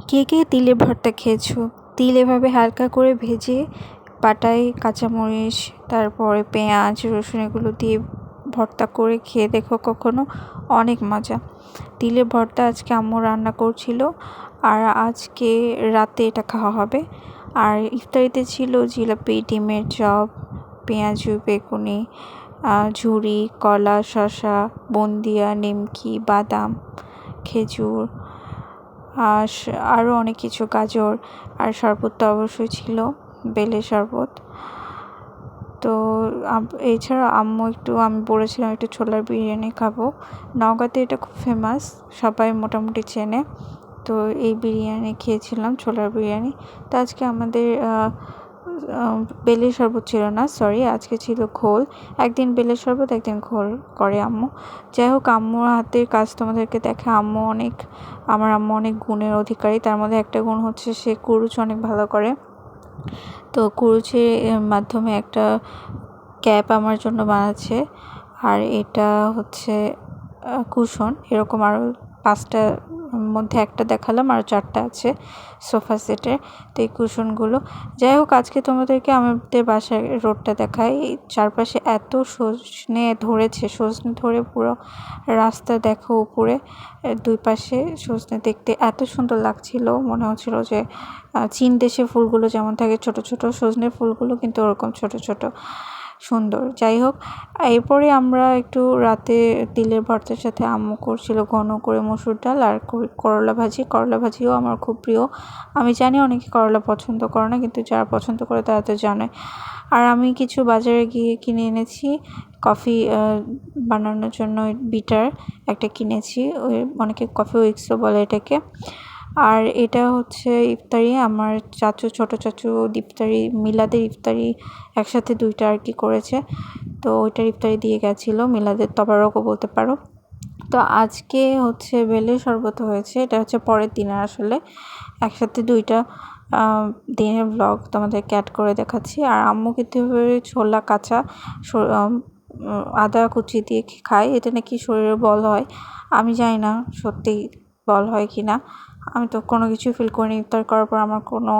কে কে তিলের ভর্তা খেয়েছো? তিল এভাবে হালকা করে ভেজে পাটায় কাঁচামরিচ, তারপরে পেঁয়াজ, রসুন এগুলো দিয়ে ভর্তা করে খেয়ে দেখো কখনো, অনেক মজা। তিলের ভর্তা আজকে আম্মু রান্না করছিল, আর আজকে রাতে এটা খাওয়া হবে। আর ইফতারিতে ছিল জিলাপি, ডিমের চপ, পেঁয়াজু, বেগুনি, ঝুরি, কলা, শসা, বুন্দিয়া, নিমকি, বাদাম, খেজুর, আরও অনেক কিছু, গাজর, আর শরবত তো অবশ্যই ছিল, বেলের শরবত। তো এছাড়া আমি বলেছিলাম একটু ছোলার বিরিয়ানি খাবো। নওগাঁতে এটা খুব ফেমাস, সবাই মোটামুটি চেনে। তো এই বিরিয়ানি খেয়েছিলাম, ছোলার বিরিয়ানি। তো আজকে আমাদের বেলের শরবত ছিল না, সরি, আজকে ছিল ঘোল। একদিন বেলের শরবত, একদিন ঘোল করে আম্মু। যাই হোক, আম্মুর হাতের কাজ তোমাদেরকে দেখে, আমার আম্মু অনেক গুণের অধিকারী। তার মধ্যে একটা গুণ হচ্ছে সে কুরুচ অনেক ভালো করে। তো কুরুচের মাধ্যমে একটা ক্যাপ আমার জন্য বানাচ্ছে, আর এটা হচ্ছে কুশন। এরকম আরও 5টা মধ্যে একটা দেখালাম, আর 4টা আছে সোফা সেটের। তো এই কুশনগুলো, যাই হোক, আজকে তোমাদেরকে আমাদের বাসার রোডটা দেখাই। চারপাশে এত সজনে ধরেছে, সজনে ধরে পুরো রাস্তা দেখো উপরে, 2 পাশে সজনে। দেখতে এত সুন্দর লাগছিল, মনে হচ্ছিল যে চীন দেশে ফুলগুলো যেমন থাকে ছোট ছোট, সজনের ফুলগুলো কিন্তু ওরকম ছোট ছোট, সুন্দর। যাই হোক, এরপরে আমরা একটু রাতে তিলের ভর্তার সাথে আম্মু করছিল ঘন করে মসুর ডাল আর করলা ভাজি। করলা ভাজিও আমার খুব প্রিয়। আমি জানি অনেকে করলা পছন্দ করে না, কিন্তু যারা পছন্দ করে তারা তো জানে। আর আমি কিছু বাজারে গিয়ে কিনে এনেছি কফি বানানোর জন্য, বিটার একটা কিনেছি, অনেকে কফি উইক্সও বলে এটাকে। আর এটা হচ্ছে ইফতারি, আমার ছোট চাচু ইফতারি, মিলাদের ইফতারি একসাথে 2টা আর কি করেছে। তো ওইটার ইফতারি দিয়ে গেছিলো, মিলাদের তবারকও বলতে পারো। তো আজকে হচ্ছে বেলের শরবত হয়েছে, এটা হচ্ছে পরের দিনে। আসলে একসাথে 2টা দিনের ব্লগ তোমাদেরকে অ্যাড করে দেখাচ্ছি। আর আম্মু কিন্তু ছোলা কাঁচা আদা কুচি দিয়ে খায়, এটা নাকি শরীরে বল হয়। আমি জানি না সত্যি বল হয় কি না, আমি তো কোনো কিছু ফিল করিনি। ইফতার করার পর আমার কোনো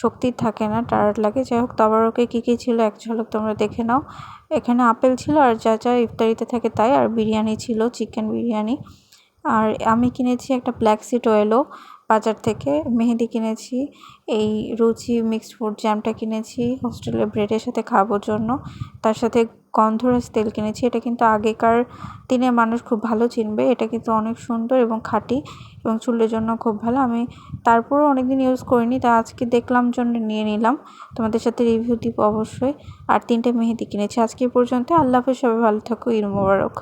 শক্তি থাকে না, টায়ার্ড লাগে। যাই হোক, তবারকে কী কী ছিল এক ঝলক তোমরা দেখে নাও। এখানে আপেল ছিল, আর যা যা ইফতারিতে থাকে তাই। আর বিরিয়ানি ছিল, চিকেন বিরিয়ানি। আর আমি কিনেছি একটা ব্ল্যাক সিড অয়েলও বাজার থেকে, মেহেদি কিনেছি, এই রুচি মিক্সড ফ্রুট জ্যামটা কিনেছি হোস্টেলের ব্রেডের সাথে খাওয়ার জন্য। তার সাথে গন্ধরাজ তেল কিনেছি, এটা কিন্তু আগেকার দিনে মানুষ খুব ভালো চিনবে। এটা কিন্তু অনেক সুন্দর এবং খাঁটি, এবং চুলের জন্য খুব ভালো। আমি তারপরও অনেকদিন ইউজ করিনি, তা আজকে দেখলাম জন্য নিয়ে নিলাম, তোমাদের সাথে রিভিউ দিব অবশ্যই। আর 3টে মেহেদি কিনেছি। আজকে পর্যন্ত, আল্লাহ হাফেজ, সবাই ভালো থাকো, ঈদ মোবারক।